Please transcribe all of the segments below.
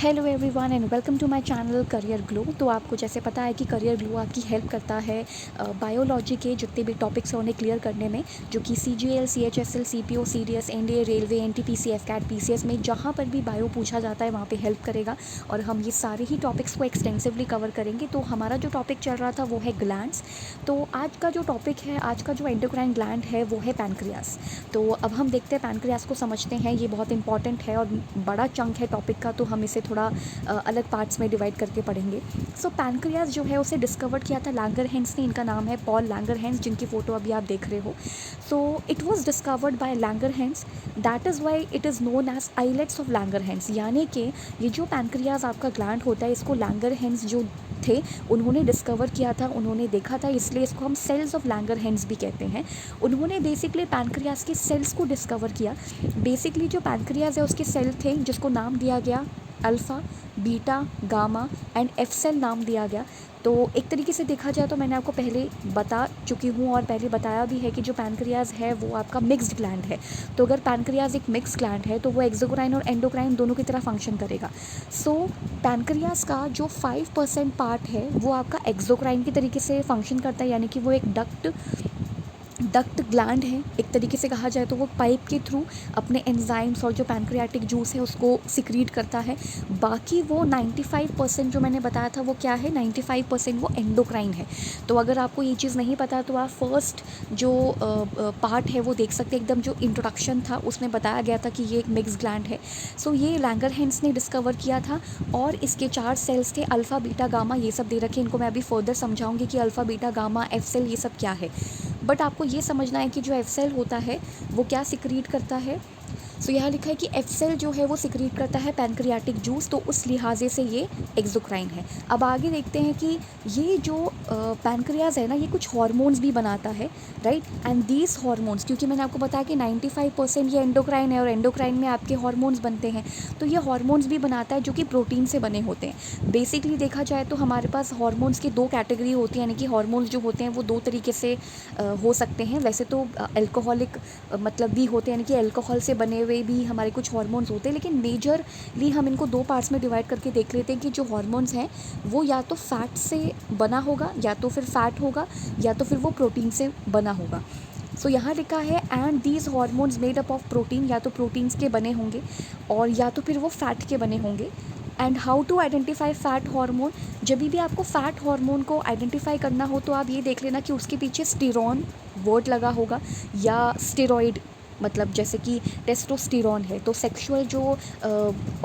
Hello everyone and welcome to my channel career glow. तो आपको जैसे पता है कि करियर ग्लो आपकी हेल्प करता है बायोलॉजी के जितने भी टॉपिक्स हैं उन्हें क्लियर करने में, जो कि CGL, CHSL, CPO, CDS, NDA, railway, NTPC, FCAT, PCS में जहाँ पर भी बायो पूछा जाता है वहाँ पे हेल्प करेगा। और हम ये सारे ही टॉपिक्स को एक्सटेंसिवली कवर करेंगे। तो हमारा जो टॉपिक चल रहा था वो है ग्लैंड्स। तो आज का जो टॉपिक है, आज का जो एंडोक्राइन ग्लैंड है वो है पैनक्रियास। तो अब हम देखते हैं पैनक्रियास को समझते हैं। ये बहुत इंपॉर्टेंट है और बड़ा चंक है टॉपिक का, तो हम इसे थोड़ा अलग पार्ट्स में डिवाइड करके पढ़ेंगे। सो पैनक्रियास जो है उसे डिस्कवर किया था लैंगरहैंस ने। इनका नाम है पॉल लैंगरहैंस, जिनकी फ़ोटो अभी आप देख रहे हो। So it was discovered by Langerhans, that is why it is known as islets of Langerhans. यानी कि ये जो पैनक्रियास आपका ग्लैंड होता है, इसको लैंगरहैंस जो थे उन्होंने डिस्कवर किया था, उन्होंने देखा था, इसलिए इसको हम सेल्स ऑफ लैंगरहैंस भी कहते हैं। उन्होंने बेसिकली पैनक्रियास के सेल्स को डिस्कवर किया। बेसिकली जो पैनक्रियास है उसके सेल थे जिसको नाम दिया गया alpha, beta, gamma and F cell नाम दिया गया। तो एक तरीके से देखा जाए तो मैंने आपको पहले बता चुकी हूँ और पहले बताया भी है कि जो पैनक्रियास है वो आपका मिक्स्ड ग्लैंड है। तो अगर पैनक्रियास एक मिक्स्ड ग्लैंड है तो वो एक्सोक्राइन और एंडोक्राइन दोनों की तरह फंक्शन करेगा। सो पैनक्रियास का जो 5% पार्ट है वो आपका एक्सोक्राइन की तरीके से फंक्शन करता है, यानी कि वो एक डक्ट ग्लैंड है। एक तरीके से कहा जाए तो वो पाइप के थ्रू अपने एंजाइम्स और जो पैनक्रियाटिक जूस है उसको सिक्रीट करता है। बाकी वो 95% जो मैंने बताया था वो क्या है, 95% वो एंडोक्राइन है। तो अगर आपको ये चीज़ नहीं पता तो आप फर्स्ट जो पार्ट है वो देख सकते हैं। एकदम जो इंट्रोडक्शन था उसमें बताया गया था कि ये एक मिक्स ग्लैंड है। सो ये लैंगरहैंस ने डिस्कवर किया था और इसके 4 सेल्स थे, अल्फ़ा, बीटा, गामा, ये सब दे रखे। इनको मैं अभी फर्दर समझाऊंगी कि alpha, beta, gamma, F cell ये सब क्या है। बट आपको ये समझना है कि जो एफ सेल होता है वो क्या सिक्रीट करता है। सो यहाँ लिखा है कि एफ सेल जो है वो सिक्रीट करता है पैनक्रियाटिक जूस, तो उस लिहाजे से ये एक्सोक्राइन है। अब आगे देखते हैं कि ये जो पैनक्रियाज है ना, ये कुछ हार्मोन्स भी बनाता है, राइट। एंड दीज हार्मोन्स, क्योंकि मैंने आपको बताया कि 95% ये एंडोक्राइन है और एंडोक्राइन में आपके हार्मोन्स बनते हैं, तो ये हार्मोन्स भी बनाता है जो कि प्रोटीन से बने होते हैं। बेसिकली देखा जाए तो हमारे पास हार्मोन्स की 2 कैटेगरी होती है, यानी कि हार्मोन्स जो होते हैं वो 2 तरीके से हो सकते हैं। वैसे तो अल्कोहलिक मतलब भी होते हैं, यानी कि अल्कोहल से बने हुए भी हमारे कुछ हार्मोन्स होते हैं, लेकिन मेजरली हम इनको 2 पार्ट्स में डिवाइड करके देख लेते हैं कि जो हार्मोन्स हैं वो या तो फैट से बना होगा, या तो फिर फैट होगा, या तो फिर वो प्रोटीन से बना होगा। सो यहाँ लिखा है and these hormones made up of protein, या तो प्रोटीन्स के बने होंगे और या तो फिर वो फैट के बने होंगे। And how to identify fat hormone, जब भी आपको फैट हार्मोन को आइडेंटिफाई करना हो तो आप ये देख लेना कि उसके पीछे स्टीरॉन वर्ड लगा होगा, या स्टेरॉइड, मतलब जैसे कि टेस्टोस्टेरॉन है। तो सेक्सुअल जो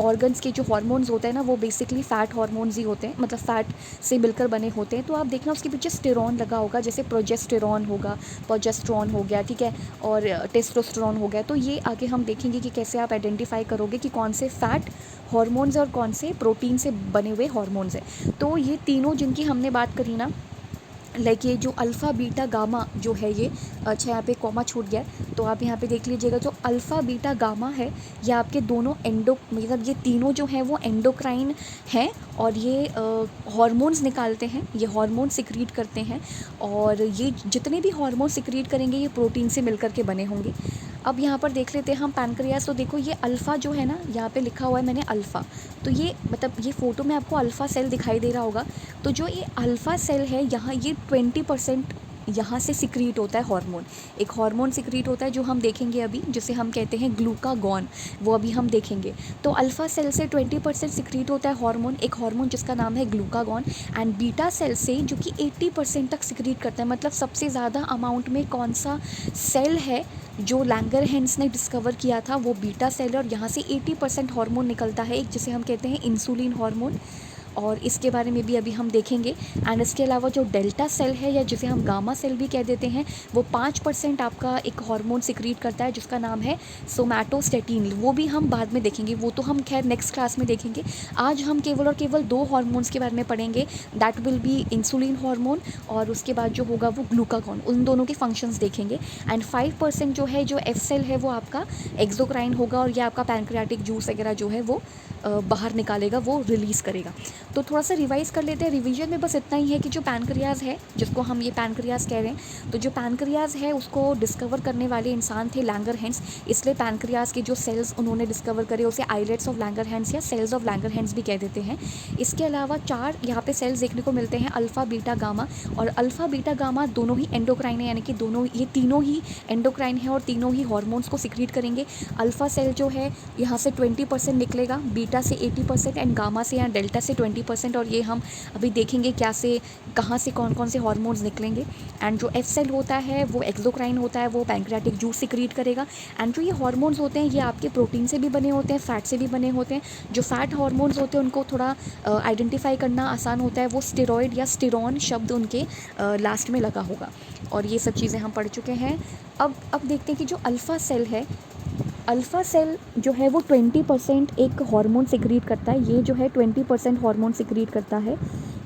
ऑर्गन्स के जो हार्मोन्स होते हैं ना वो बेसिकली फ़ैट हार्मोन्स ही होते हैं, मतलब फ़ैट से मिलकर बने होते हैं। तो आप देखना उसके पीछे स्टेरॉन लगा होगा, जैसे प्रोजेस्टेरॉन होगा, प्रोजेस्ट्रॉन हो गया, ठीक है, और टेस्टोस्टेरॉन हो गया। तो ये आगे हम देखेंगे कि कैसे आप आइडेंटिफाई करोगे कि कौन से फ़ैट हार्मोन्स और कौन से प्रोटीन से बने हुए हार्मोन्स हैं। तो ये तीनों जिनकी हमने बात करी ना, लाइक ये जो अल्फ़ा, बीटा, गामा जो है ये, अच्छा यहाँ पे कॉमा छूट गया है तो आप यहाँ पे देख लीजिएगा। जो अल्फ़ा, बीटा, गामा है ये आपके दोनों मतलब ये तीनों जो हैं वो एंडोक्राइन हैं और ये हार्मोन्स निकालते हैं, ये हार्मोन सिक्रीट करते हैं। और ये जितने भी हार्मोन सिक्रीट करेंगे ये प्रोटीन से मिलकर के बने होंगे। अब यहाँ पर देख लेते हैं हम पैनक्रियास। तो देखो ये अल्फ़ा जो है ना, यहाँ पे लिखा हुआ है मैंने अल्फ़ा, तो ये मतलब ये फ़ोटो में आपको अल्फ़ा सेल दिखाई दे रहा होगा। तो जो ये अल्फ़ा सेल है यहाँ ये 20% यहाँ से सिक्रीट होता है हार्मोन। एक हार्मोन सिक्रीट होता है जो हम देखेंगे अभी, जिसे हम कहते हैं ग्लूकागॉन, वो अभी हम देखेंगे। तो अल्फ़ा सेल से 20% सिक्रीट होता है हार्मोन, एक हार्मोन जिसका नाम है ग्लूकागॉन। एंड बीटा सेल से जो कि 80% तक सिक्रीट करता है, मतलब सबसे ज़्यादा अमाउंट में कौन सा सेल है जो लैंगरहैंस ने डिस्कवर किया था वो बीटा सेल है, और यहाँ से 80% हार्मोन निकलता है, एक जिसे हम कहते हैं इंसुलिन हार्मोन, और इसके बारे में भी अभी हम देखेंगे। एंड इसके अलावा जो डेल्टा सेल है या जिसे हम गामा सेल भी कह देते हैं, वो 5% आपका एक हार्मोन सिक्रीट करता है जिसका नाम है सोमैटोस्टेटिन। वो भी हम बाद में देखेंगे, वो तो हम खैर नेक्स्ट क्लास में देखेंगे। आज हम केवल और केवल 2 हार्मोन्स के बारे में पढ़ेंगे, that will be insulin hormone और उसके बाद जो होगा वो ग्लूकागॉन, उन दोनों के फंक्शंस देखेंगे। एंड 5% जो है, जो एफ सेल है, वो आपका एक्सोक्राइन होगा और ये आपका पैनक्रियाटिक जूस वगैरह जो है वो बाहर निकालेगा, वो रिलीज़ करेगा। तो थोड़ा सा रिवाइज़ कर लेते हैं। रिवीजन में बस इतना ही है कि जो पैनक्रियाज़ है, जिसको हम ये पैनक्रियाज़ कह रहे हैं, तो जो पैनक्रियाज़ है उसको डिस्कवर करने वाले इंसान थे लैंगरहैंस, इसलिए पैनक्रियाज़ के जो सेल्स उन्होंने डिस्कवर करे उसे आइलेट्स ऑफ लैंगरहैंस या सेल्स ऑफ लैंगरहैंस भी कह देते हैं। इसके अलावा 4 यहाँ पे सेल्स देखने को मिलते हैं, अल्फ़ा बीटा गामा, और अल्फ़ा बीटा गामा दोनों ही एंडोक्राइन है, यानी कि ये तीनों ही एंडोक्राइन है और तीनों ही हार्मोन्स को सिक्रीट करेंगे। अल्फ़ा सेल जो है यहाँ से 20% निकलेगा, बीटा से 80% एंड गामा से या डेल्टा से 20%, और ये हम अभी देखेंगे क्या से कहाँ से कौन कौन से हार्मोन्स निकलेंगे। एंड जो एफ सेल होता है वो एक्सोक्राइन होता है, वो पैंक्रियाटिक जूस सिक्रीट करेगा। एंड जो ये हार्मोन्स होते हैं ये आपके प्रोटीन से भी बने होते हैं, फैट से भी बने होते हैं। जो फैट हार्मोन्स होते हैं उनको थोड़ा आइडेंटिफाई करना आसान होता है, वो स्टेरॉयड या स्टेरॉन शब्द उनके लास्ट में लगा होगा, और ये सब चीज़ें हम पढ़ चुके हैं। अब देखते हैं कि जो अल्फ़ा सेल है, अल्फ़ा सेल जो है वो 20% एक हार्मोन सिक्रीट करता है, ये जो है 20% हार्मोन सिक्रीट करता है।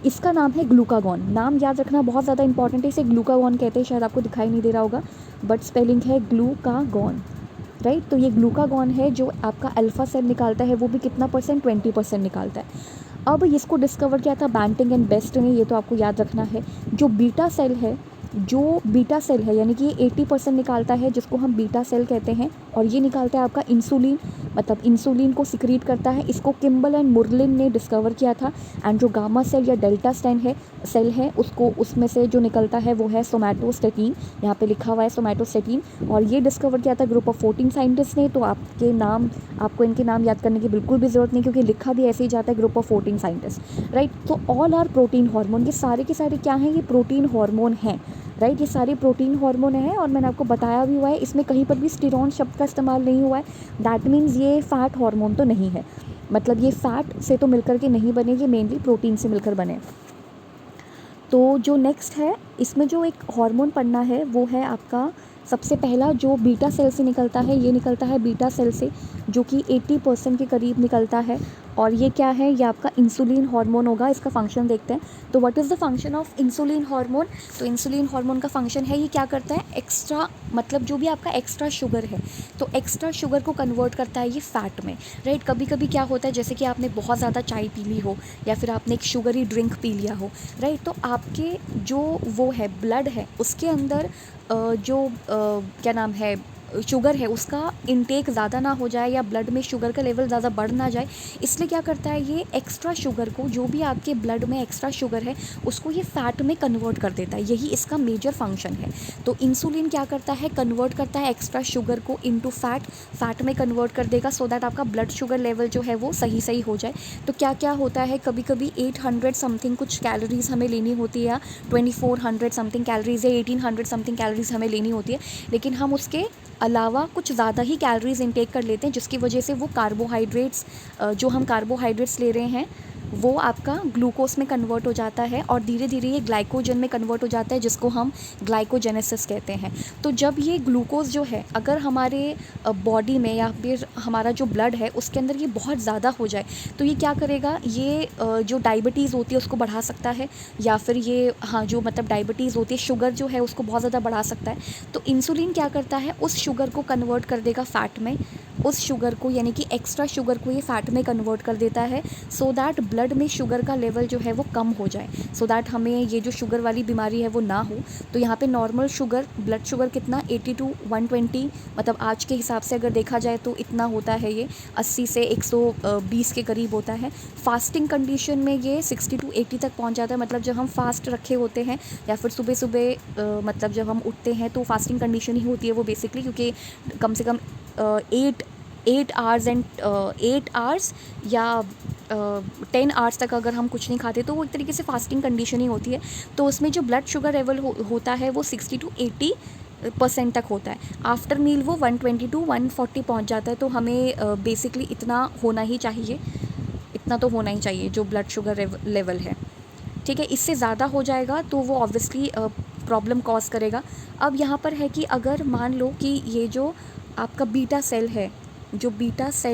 इसका नाम है ग्लूकागॉन। नाम याद रखना बहुत ज़्यादा इंपॉर्टेंट है, इसे ग्लूकागॉन कहते हैं, शायद आपको दिखाई नहीं दे रहा होगा बट स्पेलिंग है ग्लूकागॉन, राइट। तो ये ग्लूकागॉन है जो आपका अल्फ़ा सेल निकालता है, वो भी कितना परसेंट, 20% निकालता है। अब इसको डिस्कवर किया था बैंटिंग एंड बेस्ट ने, ये तो आपको याद रखना है। जो बीटा सेल है यानी कि ये 80% निकालता है, जिसको हम बीटा सेल कहते हैं, और ये निकालता है आपका इंसुलिन, मतलब इंसुलिन को सिक्रीट करता है। इसको किम्बल एंड मुरलिन ने डिस्कवर किया था। एंड जो गामा सेल या डेल्टा सेल है उसको, उसमें से जो निकलता है वो है सोमैटोस्टेटिन, यहाँ पे लिखा हुआ है सोमैटोस्टेटिन, और ये डिस्कवर किया था ग्रुप ऑफ 14 साइंटिस्ट ने। तो आपको इनके नाम याद करने की बिल्कुल भी ज़रूरत नहीं, क्योंकि लिखा भी ऐसे ही जाता है, ग्रुप ऑफ 14 साइंटिस्ट, राइट। तो ऑल आर प्रोटीन हार्मोन, ये सारे के सारे क्या हैं, ये प्रोटीन हार्मोन हैं, राइट। ये सारे प्रोटीन हार्मोन हैं, और मैंने आपको बताया भी हुआ है, इसमें कहीं पर भी स्टेरॉन शब्द का इस्तेमाल नहीं हुआ है। दैट मीन्स ये फैट हार्मोन तो नहीं है, मतलब ये फैट से तो मिलकर के नहीं बने, ये मेनली प्रोटीन से मिलकर बने। तो जो नेक्स्ट है, इसमें जो एक हार्मोन पढ़ना है वो है आपका सबसे पहला जो बीटा सेल से निकलता है, ये निकलता है बीटा सेल से, जो कि 80% के करीब निकलता है। और ये क्या है, ये आपका इंसुलिन हार्मोन होगा। इसका फंक्शन देखते हैं। तो what is the function of insulin hormone? तो इंसुलिन हार्मोन का फंक्शन है, ये क्या करता है, एक्स्ट्रा, मतलब जो भी आपका एक्स्ट्रा शुगर है, तो एक्स्ट्रा शुगर को कन्वर्ट करता है ये फ़ैट में, राइट। कभी कभी क्या होता है, जैसे कि आपने बहुत ज़्यादा चाय पी ली हो, या फिर आपने एक शुगरी ड्रिंक पी लिया हो, राइट, तो आपके जो वो है ब्लड है उसके अंदर क्या नाम है, शुगर है, उसका इंटेक ज़्यादा ना हो जाए, या ब्लड में शुगर का लेवल ज़्यादा बढ़ ना जाए, इसलिए क्या करता है, ये एक्स्ट्रा शुगर को, जो भी आपके ब्लड में एक्स्ट्रा शुगर है उसको ये फ़ैट में कन्वर्ट कर देता है, यही इसका मेजर फंक्शन है। तो इंसुलिन क्या करता है, कन्वर्ट करता है एक्स्ट्रा शुगर को इनटू फैट में कन्वर्ट कर देगा, सो दैट आपका ब्लड शुगर लेवल जो है वो सही हो जाए। तो क्या क्या होता है, कभी कभी 800 समथिंग कुछ कैलोरीज़ हमें लेनी होती है, या 2400 समथिंग कैलोरीज़ या 1800 समथिंग कैलोरीज़ हमें लेनी होती है, लेकिन हम उसके अलावा कुछ ज़्यादा ही कैलोरीज़ इंटेक कर लेते हैं, जिसकी वजह से वो कार्बोहाइड्रेट्स, जो हम कार्बोहाइड्रेट्स ले रहे हैं वो आपका ग्लूकोज में कन्वर्ट हो जाता है, और धीरे धीरे ये ग्लाइकोजन में कन्वर्ट हो जाता है, जिसको हम ग्लाइकोजेनेसिस कहते हैं। तो जब ये ग्लूकोज जो है अगर हमारे बॉडी में या फिर हमारा जो ब्लड है उसके अंदर ये बहुत ज़्यादा हो जाए, तो ये क्या करेगा, ये जो डायबिटीज़ होती है उसको बढ़ा सकता है, या फिर ये जो मतलब डायबिटीज़ होती है, शुगर जो है उसको बहुत ज़्यादा बढ़ा सकता है। तो इंसुलिन क्या करता है, उस शुगर को कन्वर्ट कर देगा फ़ैट में, उस शुगर को यानी कि एक्स्ट्रा शुगर को ये फ़ैट में कन्वर्ट कर देता है, सो दैट ब्लड में शुगर का लेवल जो है वो कम हो जाए, सो दैट हमें ये जो शुगर वाली बीमारी है वो ना हो। तो यहाँ पे नॉर्मल शुगर, ब्लड शुगर कितना, 80 to 120, मतलब आज के हिसाब से अगर देखा जाए तो इतना होता है, ये 80 से 120 के करीब होता है। फास्टिंग कंडीशन में ये 60 to 80 तक पहुँच जाता है, मतलब जब हम फास्ट रखे होते हैं या फिर सुबह सुबह मतलब जब हम उठते हैं तो फास्टिंग कंडीशन ही होती है वो बेसिकली, क्योंकि कम से कम 8 आवर्स या 10 आवर्स तक अगर हम कुछ नहीं खाते तो वो एक तरीके से फास्टिंग कंडीशन ही होती है। तो उसमें जो ब्लड शुगर लेवल होता है वो 60 to 80% तक होता है। आफ्टर मील वो 120 to 140 पहुंच जाता है। तो हमें बेसिकली इतना होना ही चाहिए, इतना तो होना ही चाहिए जो ब्लड शुगर लेवल है, ठीक है। इससे ज़्यादा हो जाएगा तो वो ऑब्वियसली प्रॉब्लम कॉज करेगा। अब यहाँ पर है कि अगर मान लो कि ये जो आपका बीटा सेल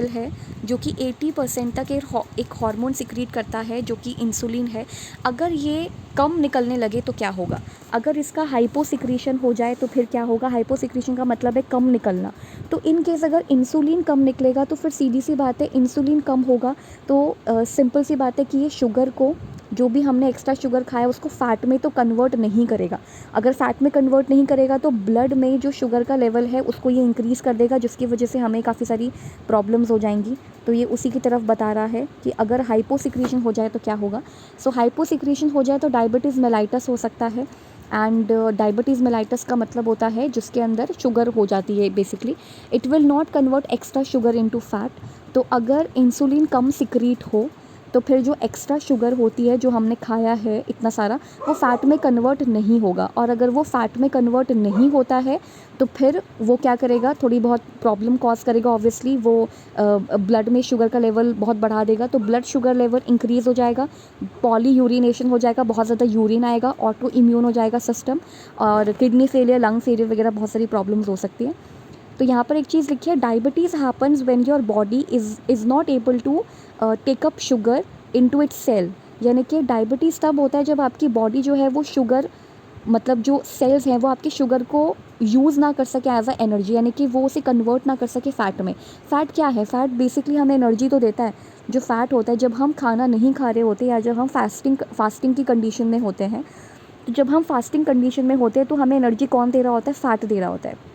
है, जो कि 80% तक एक हार्मोन सिक्रीट करता है जो कि इंसुलिन है, अगर ये कम निकलने लगे तो क्या होगा? अगर इसका हाइपो सिक्रीशन हो जाए तो फिर क्या होगा? हाइपो सिक्रीशन का मतलब है कम निकलना। तो इन केस अगर इंसुलिन कम निकलेगा तो फिर सीधी सी बात है, इंसुलिन कम होगा तो सिंपल सी बात है कि ये शुगर को, जो भी हमने एक्स्ट्रा शुगर खाया उसको फ़ैट में तो कन्वर्ट नहीं करेगा। अगर फ़ैट में कन्वर्ट नहीं करेगा तो ब्लड में जो शुगर का लेवल है उसको ये इंक्रीज़ कर देगा, जिसकी वजह से हमें काफ़ी सारी प्रॉब्लम्स हो जाएंगी। तो ये उसी की तरफ बता रहा है कि अगर हाइपोसिक्रीशन हो जाए तो क्या होगा। सो हाइपोसिक्रीशन हो जाए तो डायबिटीज़ मेलाइटस हो सकता है। एंड डायबिटीज़ मेलाइटस का मतलब होता है जिसके अंदर शुगर हो जाती है basically. It will not convert extra sugar into fat. तो अगर इंसुलिन कम सिक्रीट हो तो फिर जो एक्स्ट्रा शुगर होती है जो हमने खाया है इतना सारा, वो फ़ैट में कन्वर्ट नहीं होगा। और अगर वो फ़ैट में कन्वर्ट नहीं होता है तो फिर वो क्या करेगा, थोड़ी बहुत प्रॉब्लम कॉज करेगा। ऑब्वियसली वो ब्लड में शुगर का लेवल बहुत बढ़ा देगा, तो ब्लड शुगर लेवल इंक्रीज़ हो जाएगा, पॉली यूरिनेशन हो जाएगा, बहुत ज़्यादा यूरिन आएगा, ऑटो इम्यून हो जाएगा सिस्टम, और किडनी फेलियर, लंग फेलियर वगैरह बहुत सारी प्रॉब्लम्स हो सकती है। तो यहाँ पर एक चीज़ लिखी है, diabetes happens when your body is not able to take up sugar into its cell. यानी कि डायबिटीज़ तब होता है जब आपकी बॉडी जो है वो शुगर, मतलब जो सेल्स हैं वो आपके शुगर को यूज़ ना कर सके एज अ एनर्जी, यानी कि वो उसे कन्वर्ट ना कर सके फ़ैट में। फ़ैट क्या है? फ़ैट बेसिकली हमें एनर्जी तो देता है। जो फ़ैट होता है जब हम खाना नहीं खा रहे होते या जब हम फास्टिंग की कंडीशन में होते हैं, तो जब हम फास्टिंग कंडीशन में होते हैं तो हमें एनर्जी कौन दे रहा होता है? फ़ैट दे रहा होता है।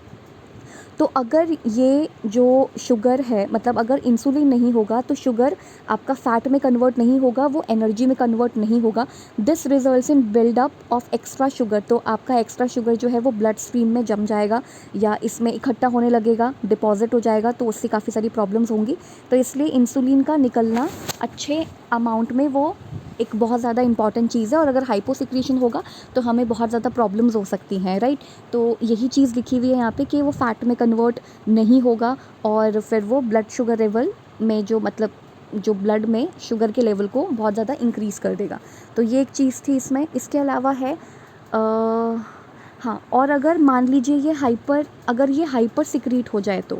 तो अगर ये जो शुगर है, मतलब अगर इंसुलिन नहीं होगा तो शुगर आपका फ़ैट में कन्वर्ट नहीं होगा, वो एनर्जी में कन्वर्ट नहीं होगा। This results in buildup of extra sugar. तो आपका एक्स्ट्रा शुगर जो है वो ब्लड स्ट्रीम में जम जाएगा या इसमें इकट्ठा होने लगेगा, डिपॉजिट हो जाएगा, तो उससे काफ़ी सारी प्रॉब्लम्स होंगी। तो इसलिए इंसुलिन का निकलना अच्छे अमाउंट में वो एक बहुत ज़्यादा इंपॉर्टेंट चीज़ है। और अगर हाइपोसिक्रीशन होगा तो हमें बहुत ज़्यादा प्रॉब्लम्स हो सकती हैं, राइट। तो यही चीज़ लिखी हुई है यहाँ पे कि वो फ़ैट में कन्वर्ट नहीं होगा और फिर वो ब्लड शुगर लेवल में जो, मतलब जो ब्लड में शुगर के लेवल को बहुत ज़्यादा इंक्रीज़ कर देगा। तो ये एक चीज़ थी इसमें। इसके अलावा है हाँ, और अगर मान लीजिए अगर ये हाइपर सिक्रीट हो जाए तो,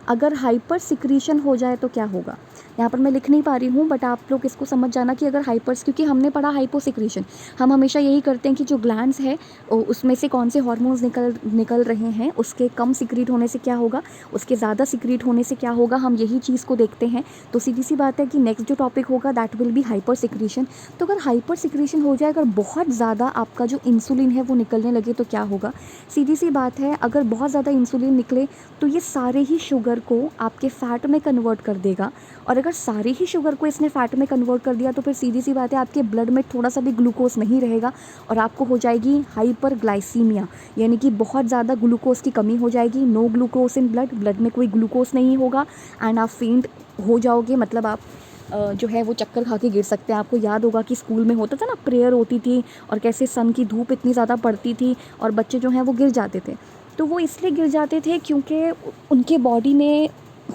अगर हाइपर सिक्रीशन हो जाए तो क्या होगा। यहाँ पर मैं लिख नहीं पा रही हूँ बट आप लोग इसको समझ जाना कि अगर क्योंकि हमने पढ़ा हाइपोसिक्रीशन, हम हमेशा यही करते हैं कि जो ग्लैंड्स है उसमें से कौन से हार्मोन्स निकल रहे हैं, उसके कम सिक्रीट होने से क्या होगा, उसके ज़्यादा सिक्रीट होने से क्या होगा, हम यही चीज़ को देखते हैं। तो सीधी सी बात है कि नेक्स्ट जो टॉपिक होगा that will be hyper secretion. तो अगर हाइपर सिक्रीशन हो जाए, अगर बहुत ज़्यादा आपका जो इंसुलिन है वो निकलने लगे तो क्या होगा। सीधी सी बात है, अगर बहुत ज़्यादा इंसुलिन निकले तो ये सारे ही शुगर को आपके फ़ैट में कन्वर्ट कर देगा। और अगर सारे ही शुगर को इसने फ़ैट में कन्वर्ट कर दिया तो फिर सीधी सी बात है आपके ब्लड में थोड़ा सा भी ग्लूकोज नहीं रहेगा और आपको हो जाएगी हाइपरग्लाइसीमिया, यानी कि बहुत ज़्यादा ग्लूकोज़ की कमी हो जाएगी। नो ग्लूकोज इन ब्लड में कोई ग्लूकोज नहीं होगा एंड आप फेंट हो जाओगे, मतलब आप जो है वो चक्कर खा के गिर सकते हैं। आपको याद होगा कि स्कूल में होता था ना, प्रेयर होती थी और कैसे सन की धूप इतनी ज़्यादा पड़ती थी और बच्चे जो हैं वो गिर जाते थे। तो वो इसलिए गिर जाते थे क्योंकि उनके बॉडी में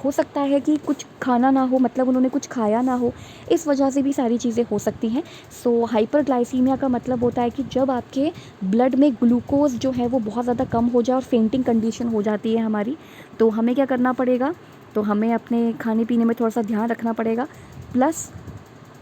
हो सकता है कि कुछ खाना ना हो, मतलब उन्होंने कुछ खाया ना हो, इस वजह से भी सारी चीज़ें हो सकती हैं। सो हाइपरग्लाइसीमिया का मतलब होता है कि जब आपके ब्लड में ग्लूकोज जो है वो बहुत ज़्यादा कम हो जाए और फेंटिंग कंडीशन हो जाती है हमारी, तो हमें क्या करना पड़ेगा, तो हमें अपने खाने पीने में थोड़ा सा ध्यान रखना पड़ेगा। प्लस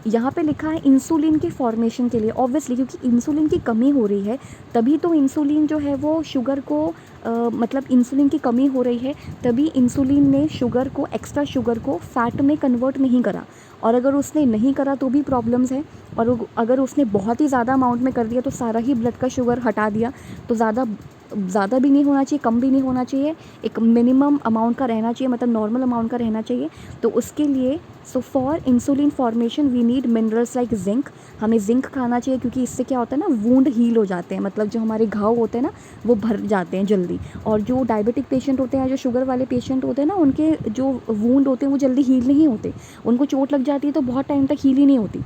यहाँ पे लिखा है इंसुलिन के फॉर्मेशन के लिए, ऑब्वियसली क्योंकि इंसुलिन की कमी हो रही है तभी तो इंसुलिन जो है वो शुगर को मतलब इंसुलिन की कमी हो रही है तभी इंसुलिन ने शुगर को, एक्स्ट्रा शुगर को फ़ैट में कन्वर्ट नहीं करा। और अगर उसने नहीं करा तो भी प्रॉब्लम्स है, और अगर उसने बहुत ही ज़्यादा अमाउंट में कर दिया तो सारा ही ब्लड का शुगर हटा दिया, तो ज़्यादा भी नहीं होना चाहिए, कम भी नहीं होना चाहिए, एक मिनिमम अमाउंट का रहना चाहिए, मतलब नॉर्मल अमाउंट का रहना चाहिए। तो उसके लिए for insulin formation we need minerals like zinc. हमें जिंक खाना चाहिए क्योंकि इससे क्या होता है ना, वूंड हील हो जाते हैं, मतलब जो हमारे घाव होते हैं ना वो भर जाते हैं जल्दी। और जो डायबिटिक पेशेंट होते हैं, जो शुगर वाले पेशेंट होते हैं ना, उनके जो वूंड होते हैं वो जल्दी हील नहीं होते, उनको चोट लग जाती है तो बहुत टाइम तक हील ही नहीं होती।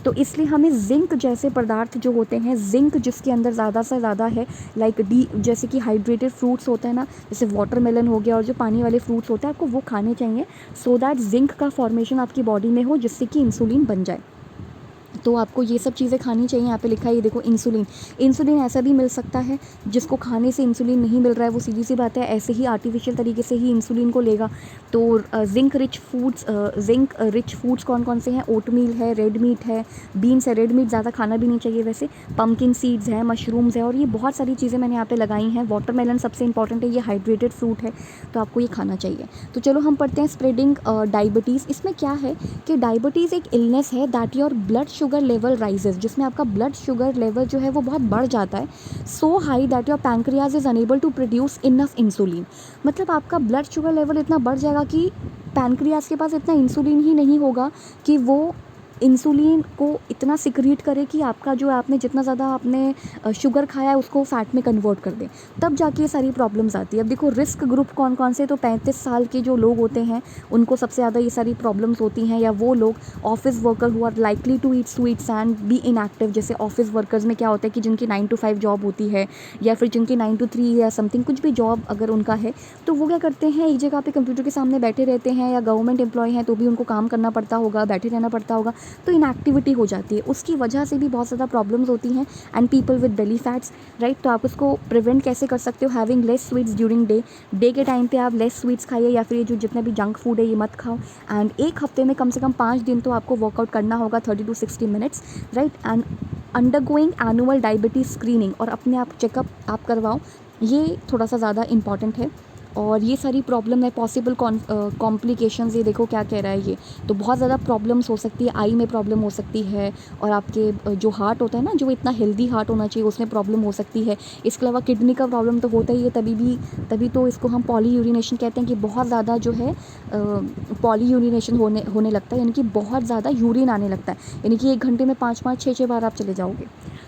तो इसलिए हमें जिंक जैसे पदार्थ जो होते हैं, जिंक जिसके अंदर ज़्यादा से ज़्यादा है, लाइक जैसे कि हाइड्रेटेड फ्रूट्स होते हैं ना, जैसे वाटरमेलन हो गया और जो पानी वाले फ्रूट्स होते हैं, आपको वो खाने चाहिए सो दैट जिंक का फॉर्मेशन आपकी बॉडी में हो जिससे कि इंसुलिन बन जाए। तो आपको ये सब चीज़ें खानी चाहिए। यहाँ पे लिखा है, ये देखो इंसुलिन। इंसुलिन ऐसा भी मिल सकता है जिसको खाने से इंसुलिन नहीं मिल रहा है, वो सीधी सी बात है ऐसे ही आर्टिफिशियल तरीके से ही इंसुलिन को लेगा। तो जिंक रिच फूड्स कौन कौन से हैं? ओटमील है, रेड मीट है, बीन्स है। रेड मीट ज़्यादा खाना भी नहीं चाहिए वैसे। पम्पकिन सीड्स हैं, मशरूम्स है, और ये बहुत सारी चीज़ें मैंने यहाँ पे लगाई हैं। वाटरमेलन सबसे इंपॉर्टेंट है, ये हाइड्रेटेड फ्रूट है, तो आपको ये खाना चाहिए। तो चलो हम पढ़ते हैं स्प्रेडिंग डायबिटीज़। इसमें क्या है कि डायबिटीज़ एक इलनेस है that your blood sugar level rises, जिसमें आपका ब्लड शुगर लेवल जो है वो बहुत बढ़ जाता है, so high that your pancreas is unable to produce enough insulin. मतलब आपका ब्लड शुगर लेवल इतना बढ़ जाएगा कि पैंक्रियाज के पास इतना इंसुलिन ही नहीं होगा कि वो इंसुलिन को इतना सिक्रीट करे कि आपका जो आपने जितना ज़्यादा आपने शुगर खाया है उसको फैट में कन्वर्ट कर दे। तब जाके ये सारी प्रॉब्लम्स आती है। अब देखो रिस्क ग्रुप कौन कौन से, तो 35 साल के जो लोग होते हैं उनको सबसे ज़्यादा ये सारी प्रॉब्लम्स होती हैं, या वो लोग office worker who are likely to eat sweets and be inactive. जैसे ऑफिस वर्कर्स में क्या होता है कि जिनकी 9 to 5 जॉब होती है, या फिर जिनकी 9 to 3 या समथिंग कुछ भी जॉब अगर उनका है, तो वो क्या करते हैं, एक जगह पे कंप्यूटर के सामने बैठे रहते हैं, या गवर्नमेंट एम्प्लॉय हैं तो भी उनको काम करना पड़ता होगा, बैठे रहना पड़ता होगा, तो इनएक्टिविटी हो जाती है। उसकी वजह से भी बहुत ज़्यादा प्रॉब्लम्स होती हैं। And people with belly fats, right. तो आप उसको प्रिवेंट कैसे कर सकते हो? Having less sweets during day के टाइम पे आप लेस स्वीट्स खाइए, या फिर ये जो जितना भी जंक फूड है ये मत खाओ। एंड एक हफ्ते में कम से कम 5 दिन तो आपको वर्कआउट करना होगा, 30 to 60 minutes, right. And undergoing annual diabetes screening, और अपने आप चेकअप आप करवाओ, ये थोड़ा सा ज़्यादा इंपॉर्टेंट है। और ये सारी प्रॉब्लम है, पॉसिबल कॉम्प्लिकेशंस, ये देखो क्या कह रहा है ये। तो बहुत ज़्यादा प्रॉब्लम्स हो सकती है, आई में प्रॉब्लम हो सकती है, और आपके जो हार्ट होता है ना, जो इतना हेल्दी हार्ट होना चाहिए, उसमें प्रॉब्लम हो सकती है। इसके अलावा किडनी का प्रॉब्लम तो होता ही है, तभी तो इसको हम पॉली यूरिनेशन कहते हैं कि बहुत ज़्यादा जो है पॉली यूरिनेशन होने लगता है, यानी कि बहुत ज़्यादा यूरिन आने लगता है, यानी कि 1 घंटे में 5-5 6-6 बार आप चले जाओगे।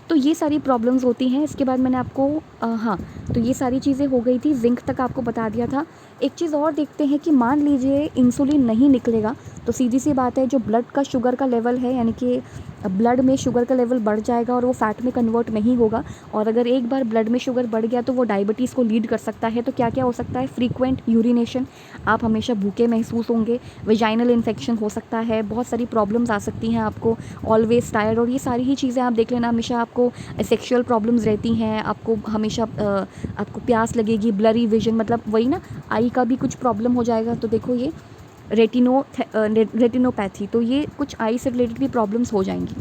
तो ये सारी प्रॉब्लम्स होती हैं। इसके बाद मैंने आपको हाँ, तो ये सारी चीज़ें हो गई थी, जिंक तक आपको बता दिया था। एक चीज़ और देखते हैं कि मान लीजिए इंसुलिन नहीं निकलेगा, तो सीधी सी बात है, जो ब्लड का शुगर का लेवल है, यानी कि ब्लड में शुगर का लेवल बढ़ जाएगा और वो फैट में कन्वर्ट नहीं होगा। और अगर एक बार ब्लड में शुगर बढ़ गया तो वो डायबिटीज़ को लीड कर सकता है। तो क्या क्या हो सकता है? फ्रीक्वेंट यूरिनेशन, आप हमेशा भूखे महसूस होंगे, वेजाइनल इन्फेक्शन हो सकता है, बहुत सारी प्रॉब्लम्स आ सकती हैं आपको, ऑलवेज टायर्ड, और ये सारी ही चीज़ें आप देख लेना। हमेशा आपको सेक्शुअल प्रॉब्लम्स रहती हैं, आपको हमेशा आपको प्यास लगेगी, ब्लरी विजन, मतलब वही ना, आई का भी कुछ प्रॉब्लम हो जाएगा। तो देखो ये रेटिनोपैथी, तो ये कुछ आई से रिलेटेड भी प्रॉब्लम्स हो जाएंगी।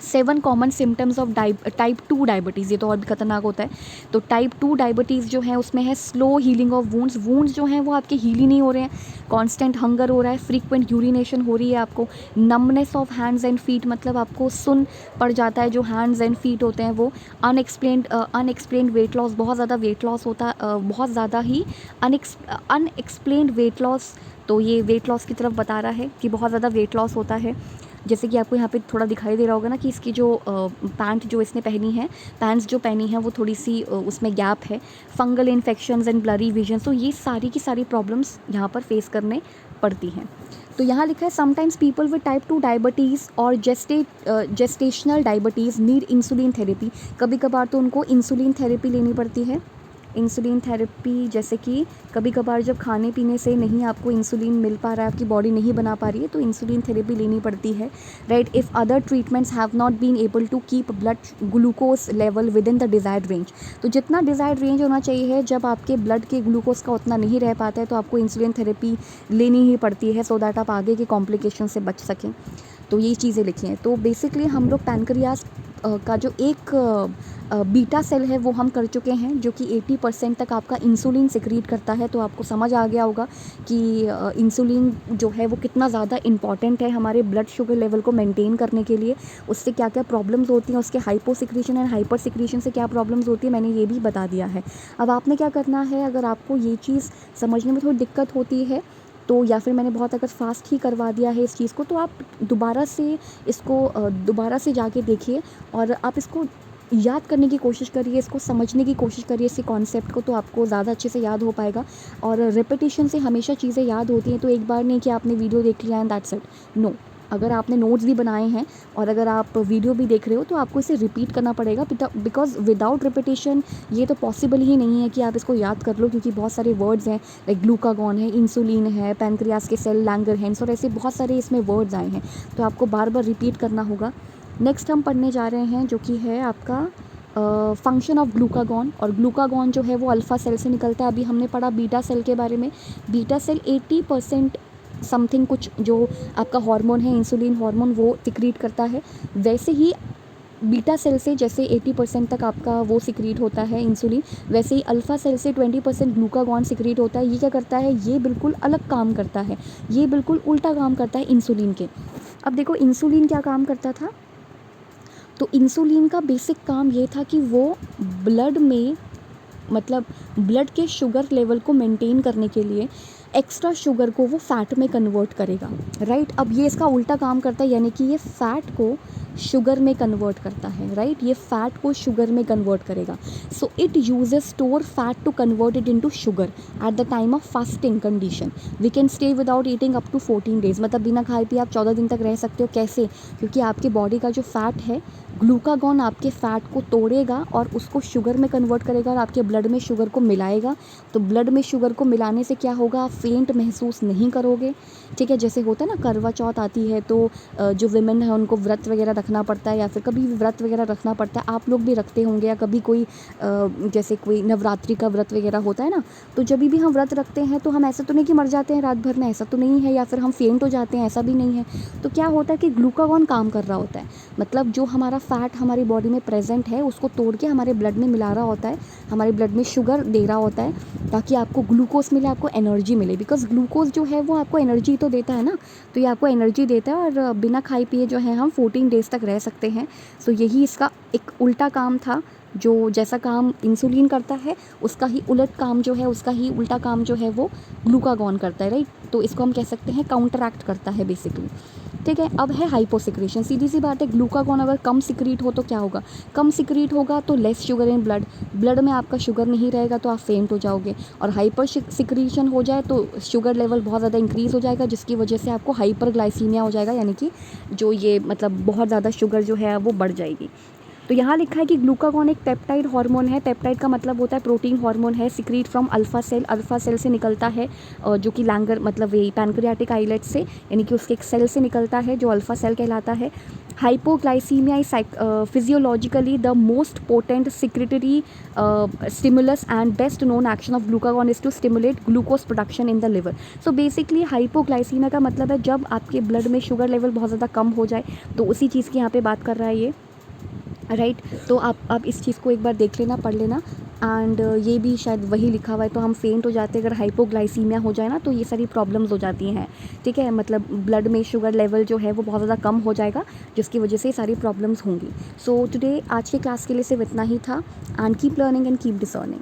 7 common symptoms of type 2 diabetes, ये तो और भी खतरनाक होता है। तो टाइप 2 डायबिटीज़ जो है उसमें है स्लो हीलिंग ऑफ वूंड्स जो हैं वो आपके हील ही नहीं हो रहे हैं, कांस्टेंट हंगर हो रहा है, फ्रीक्वेंट यूरिनेशन हो रही है आपको, numbness of hands and feet, मतलब आपको सुन पड़ जाता है जो हैंड्स एंड फीट होते हैं वो, अनएक्सप्लेन्ड वेट लॉस, बहुत ज़्यादा वेट लॉस होता है, बहुत ज़्यादा ही अनएक्सप्लेन्ड वेट लॉस। तो ये वेट लॉस की तरफ बता रहा है कि बहुत ज़्यादा वेट लॉस होता है। जैसे कि आपको यहाँ पे थोड़ा दिखाई दे रहा होगा ना कि इसकी जो पैंट जो इसने पहनी है, पैंट्स जो पहनी है वो थोड़ी सी उसमें गैप है, fungal infections and blurry vision. तो ये सारी की सारी प्रॉब्लम्स यहाँ पर फेस करने पड़ती हैं। तो यहाँ लिखा है sometimes people with type 2 diabetes और gestational diabetes need insulin therapy, कभी कभार तो उनको इंसुलिन थेरेपी लेनी पड़ती है। इंसुलिन थेरेपी जैसे कि कभी कभार जब खाने पीने से नहीं आपको इंसुलिन मिल पा रहा है, आपकी बॉडी नहीं बना पा रही है, तो इंसुलिन थेरेपी लेनी पड़ती है, right. If other treatments have not been able to keep blood glucose level within the desired range, तो जितना डिज़ायर्ड रेंज होना चाहिए है, जब आपके ब्लड के ग्लूकोज का उतना नहीं रह पाता है तो आपको इंसुलिन थेरेपी लेनी ही पड़ती है, सो दैट आप आगे के कॉम्प्लिकेशन से बच सकें। तो ये चीज़ें लिखी हैं। तो बेसिकली हम लोग पैनक्रियास का जो एक बीटा सेल है वो हम कर चुके हैं, जो कि 80% तक आपका इंसुलिन सिक्रीट करता है। तो आपको समझ आ गया होगा कि इंसुलिन जो है वो कितना ज़्यादा इंपॉर्टेंट है हमारे ब्लड शुगर लेवल को मेंटेन करने के लिए। उससे क्या क्या प्रॉब्लम्स होती हैं, उसके हाइपोसिक्रीशन एंड हाइपर सिक्रीशन से क्या प्रॉब्लम्स होती है, मैंने ये भी बता दिया है। अब आपने क्या करना है, अगर आपको ये चीज़ समझने में थोड़ी दिक्कत होती है तो, या फिर मैंने बहुत अगर फास्ट ही करवा दिया है इस चीज़ को, तो आप दोबारा से जाके देखिए और आप इसको याद करने की कोशिश करिए, इसको समझने की कोशिश करिए, इसी कॉन्सेप्ट को, तो आपको ज़्यादा अच्छे से याद हो पाएगा। और रिपीटिशन से हमेशा चीज़ें याद होती हैं। तो एक बार नहीं कि आपने वीडियो देख लिया एंड दैट्स इट, नो। अगर आपने नोट्स भी बनाए हैं और अगर आप वीडियो भी देख रहे हो तो आपको इसे रिपीट करना पड़ेगा, बिकॉज विदाउट रिपीटेशन ये तो पॉसिबल ही नहीं है कि आप इसको याद कर लो, क्योंकि बहुत सारे वर्ड्स हैं, लाइक ग्लूकागॉन है, इंसुलिन है, पैनक्रियास के सेल, लैंगरहैंस, और ऐसे बहुत सारे इसमें वर्ड्स आए हैं, तो आपको बार बार रिपीट करना होगा। नेक्स्ट हम पढ़ने जा रहे हैं जो कि है आपका फंक्शन ऑफ ग्लूकागॉन। और ग्लूकागॉन जो है वो अल्फ़ा सेल से निकलता है। अभी हमने पढ़ा बीटा सेल के बारे में। बीटा सेल 80% समथिंग कुछ जो आपका हार्मोन है, इंसुलिन हार्मोन, वो सिक्रीट करता है। वैसे ही बीटा सेल से जैसे 80% तक आपका वो सिक्रीट होता है इंसुलिन, वैसे ही अल्फ़ा सेल से 20% ग्लूकागॉन सिक्रीट होता है। ये क्या करता है, ये बिल्कुल अलग काम करता है, ये बिल्कुल उल्टा काम करता है इंसुलिन के। अब देखो इंसुलिन क्या काम करता था, तो इंसुलिन का बेसिक काम ये था कि वो ब्लड में, मतलब ब्लड के शुगर लेवल को मेंटेन करने के लिए एक्स्ट्रा शुगर को वो फैट में कन्वर्ट करेगा, राइट। अब ये इसका उल्टा काम करता है, यानी कि ये फैट को शुगर में कन्वर्ट करता है, राइट। ये फैट को शुगर में कन्वर्ट करेगा। So it uses store fat to convert it into sugar at the time of fasting condition. We can stay without eating up to 14 days, मतलब बिना खाए पिए आप 14 दिन तक रह सकते हो। कैसे? क्योंकि आपकी बॉडी का जो फैट है, ग्लूकागॉन आपके फ़ैट को तोड़ेगा और उसको शुगर में कन्वर्ट करेगा और आपके ब्लड में शुगर को मिलाएगा। तो ब्लड में शुगर को मिलाने से क्या होगा, आप फेंट महसूस नहीं करोगे, ठीक है। जैसे होता है ना, करवा चौथ आती है तो जो विमेन है उनको व्रत वगैरह रखना पड़ता है, या फिर कभी भी व्रत वगैरह रखना पड़ता है, आप लोग भी रखते होंगे, या कभी कोई जैसे कोई नवरात्रि का व्रत वगैरह होता है ना, तो जब भी हम व्रत रखते हैं तो हम ऐसा तो नहीं कि मर जाते हैं रात भर में, ऐसा तो नहीं है, या फिर हम फेंट हो जाते हैं, ऐसा भी नहीं है। तो क्या होता है कि ग्लूकागॉन काम कर रहा होता है, मतलब जो हमारा फैट हमारी बॉडी में प्रेजेंट है उसको तोड़ के हमारे ब्लड में मिला रहा होता है, हमारे ब्लड में शुगर दे रहा होता है, ताकि आपको ग्लूकोज मिले, आपको एनर्जी मिले। बिकॉज ग्लूकोज जो है वो आपको एनर्जी तो देता है ना, तो ये आपको एनर्जी देता है, और बिना खाए पिए जो है हम 14 डेज़ तक रह सकते हैं। सो यही इसका एक उल्टा काम था, जो जैसा काम इंसुलिन करता है उसका ही उलट काम जो है, उसका ही उल्टा काम जो है वो ग्लूकागॉन करता है, राइट। तो इसको हम कह सकते हैं काउंटरैक्ट करता है बेसिकली, ठीक है। अब है हाइपोसिक्रेशन। सीधी सी बात है, ग्लूकागॉन अगर कम सिक्रीट हो तो क्या होगा, कम सिक्रीट होगा तो less sugar in blood, blood में आपका शुगर नहीं रहेगा तो आप फेंट हो जाओगे, और हाइपर सिक्रीशन हो जाए तो शुगर लेवल बहुत ज़्यादा इंक्रीज़ हो जाएगा, जिसकी वजह से आपको हाइपरग्लाइसीमिया हो जाएगा, यानी कि जो ये मतलब बहुत ज़्यादा शुगर जो है वो बढ़ जाएगी। तो यहाँ लिखा है कि ग्लूकागॉन एक पेप्टाइड हार्मोन है। पेप्टाइड का मतलब होता है प्रोटीन हार्मोन है, secrete from alpha cell, alpha cell से निकलता है, जो कि लैंगर मतलब वही पैनक्रियाटिक आइलेट से, यानी कि उसके एक सेल से निकलता है जो अल्फा सेल कहलाता है। Hypoglycaemia is physiologically the most potent secretory stimulus and best known action of glucagon is to stimulate glucose production in the liver. So basically hypoglycaemia का मतलब है जब आपके ब्लड में शुगर लेवल बहुत ज़्यादा कम हो जाए, तो उसी चीज़ की यहाँ पे बात कर रहा है ये, राइट। तो आप इस चीज़ को एक बार देख लेना, पढ़ लेना। एंड ये भी शायद वही लिखा हुआ है, तो हम फेंट हो जाते हैं अगर हाइपोग्लाइसीमिया हो जाए ना, तो ये सारी प्रॉब्लम्स हो जाती हैं, ठीक है। मतलब ब्लड में शुगर लेवल जो है वो बहुत ज़्यादा कम हो जाएगा, जिसकी वजह से सारी प्रॉब्लम्स होंगी। सो टुडे आज की क्लास के लिए सिर्फ इतना ही था। And keep learning and keep discerning.